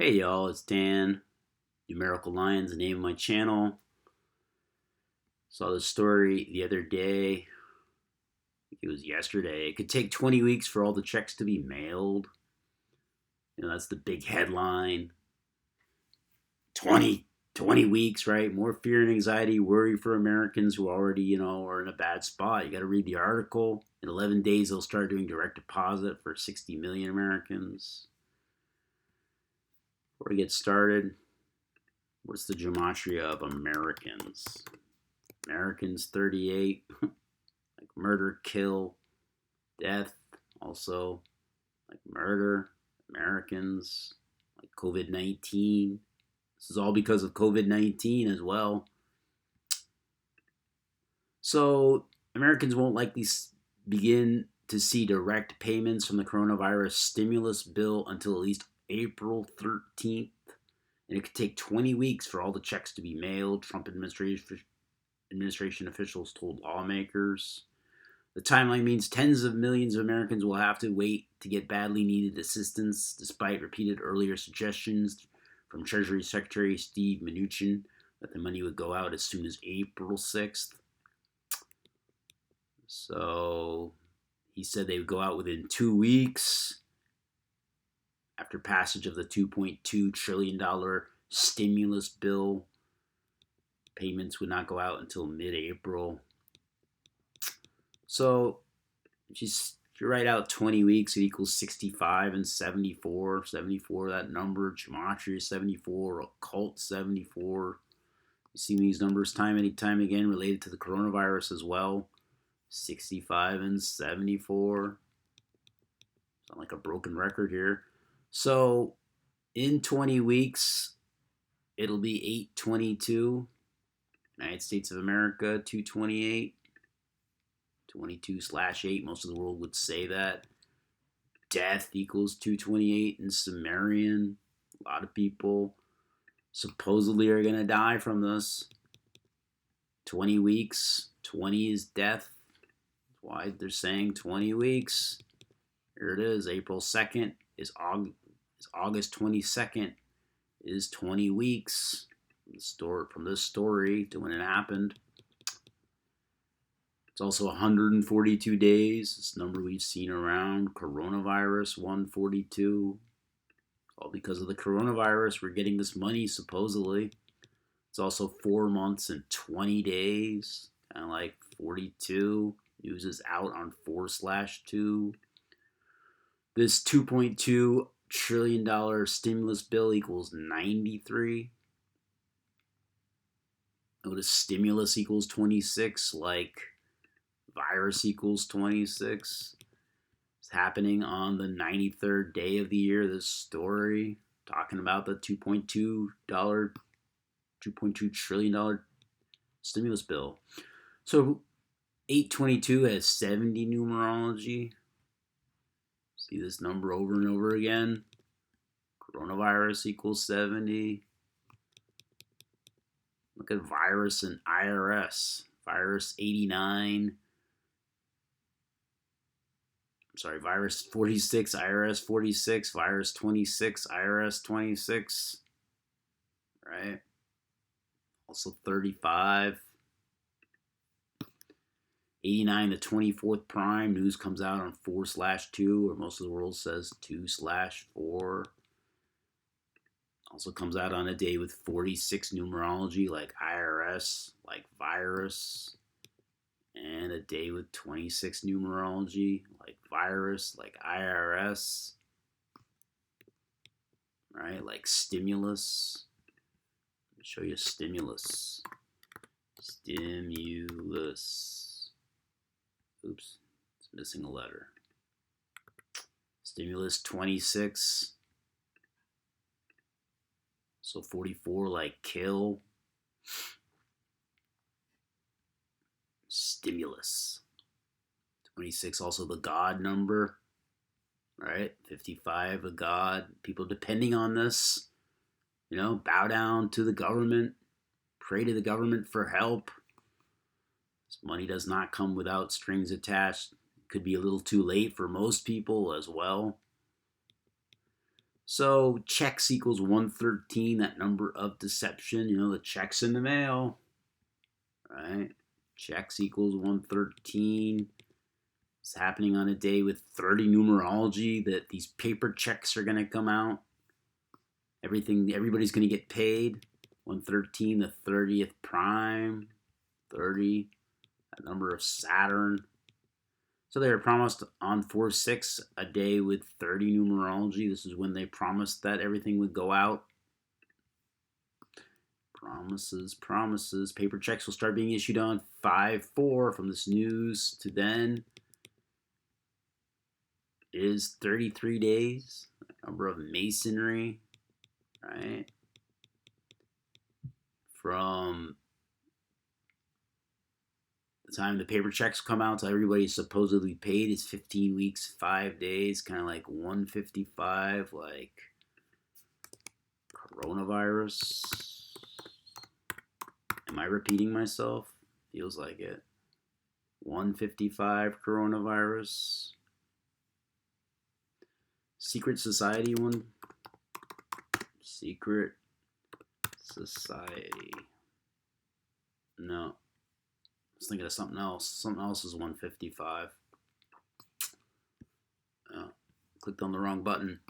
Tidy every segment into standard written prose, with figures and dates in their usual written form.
Hey y'all, it's Dan. Numerical Lion's the name of my channel. Saw this story the other day. I think it was yesterday. It could take 20 weeks for all the checks to be mailed. That's the big headline. 20, 20 weeks, right? More fear and anxiety, worry for Americans who already, are in a bad spot. You got to read the article. In 11 days, they'll start doing direct deposit for 60 million Americans. Before we get started, what's the gematria of Americans? Americans 38, like murder, kill, death, also like murder, Americans, like COVID 19. This is all because of COVID 19 as well. So, Americans won't likely begin to see direct payments from the coronavirus stimulus bill until at least April 13th. And it could take 20 weeks for all the checks to be mailed, Trump administration officials told lawmakers. The timeline means tens of millions of Americans will have to wait to get badly needed assistance, despite repeated earlier suggestions from Treasury Secretary Steve Mnuchin that the money would go out as soon as April 6th. So he said they would go out within 2 weeks after passage of the $2.2 trillion stimulus bill. Payments would not go out until mid-April. So if you write out 20 weeks, it equals 65 and 74. 74, that number. Gematria 74. Occult 74. You see these numbers time and time again related to the coronavirus as well. 65 and 74. Sound like a broken record here. So in 20 weeks, it'll be 822. United States of America, 228. 22/8, most of the world would say that. Death equals 228 in Sumerian. A lot of people supposedly are going to die from this. 20 weeks, 20 is death. That's why they're saying 20 weeks. Here it is, April 2nd is August 22nd is 20 weeks from this story to when it happened. It's also 142 days. This number we've seen around. Coronavirus 142. All because of the coronavirus, we're getting this money supposedly. It's also 4 months and 20 days. Kind of like 42. News is out on 4/2. This $2.2 trillion stimulus bill equals 93. Notice stimulus equals 26, like virus equals 26. It's happening on the 93rd day of the year. This story talking about the $2.2 trillion stimulus bill. So 822 has 70 numerology. See this number over and over again. Coronavirus equals 70. Look at virus and IRS. Virus 89. Virus 46, IRS 46, virus 26, IRS 26, right? Also 35. 89, the 24th prime. News comes out on 4/2, or most of the world says 2/4. Also comes out on a day with 46 numerology, like IRS, like virus. And a day with 26 numerology, like virus, like IRS, right? Like stimulus. Let me show you stimulus. Stimulus. Oops, it's missing a letter. Stimulus 26. So 44, like kill. Stimulus. 26, also the God number, right? 55, a God. People depending on this, bow down to the government, pray to the government for help. This money does not come without strings attached. It could be a little too late for most people as well. So checks equals 113, that number of deception, the checks in the mail, right? Checks equals 113. It's happening on a day with 30 numerology that these paper checks are going to come out. Everybody's going to get paid. 113, the 30th prime, 30, that number of Saturn. So they were promised on 4/6 a day with 30 numerology. This is when they promised that everything would go out. Promises, promises. Paper checks will start being issued on 5/4 from this news to then is 33 days. Number of masonry, right? From the time the paper checks come out till everybody's supposedly paid is 15 weeks, 5 days, kind of like 155, like coronavirus. Am I repeating myself? Feels like it. 155 coronavirus. Secret Society one. Secret Society. No. I was thinking of something else. Something else is 155. Oh, clicked on the wrong button.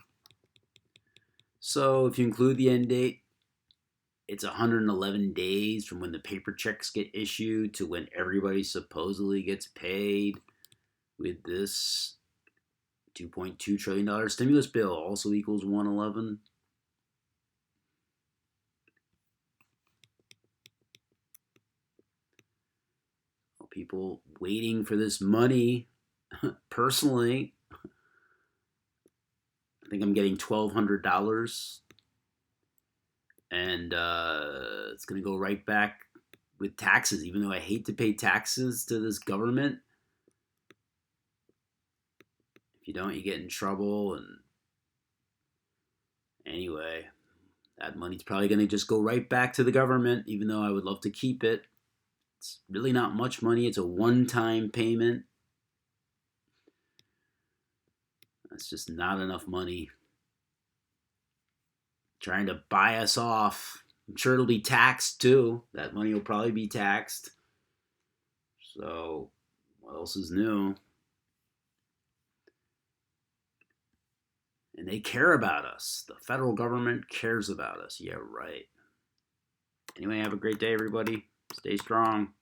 So if you include the end date, it's 111 days from when the paper checks get issued to when everybody supposedly gets paid with this $2.2 trillion stimulus bill. Also equals 111. People waiting for this money. Personally, I think I'm getting $1,200, and it's going to go right back with taxes, even though I hate to pay taxes to this government. If you don't, you get in trouble. And anyway, that money's probably going to just go right back to the government, even though I would love to keep it. It's really not much money. It's a one-time payment. That's just not enough money. Trying to buy us off. I'm sure it'll be taxed too. That money will probably be taxed. So, what else is new? And they care about us. The federal government cares about us. Yeah, right. Anyway, have a great day, everybody. Stay strong.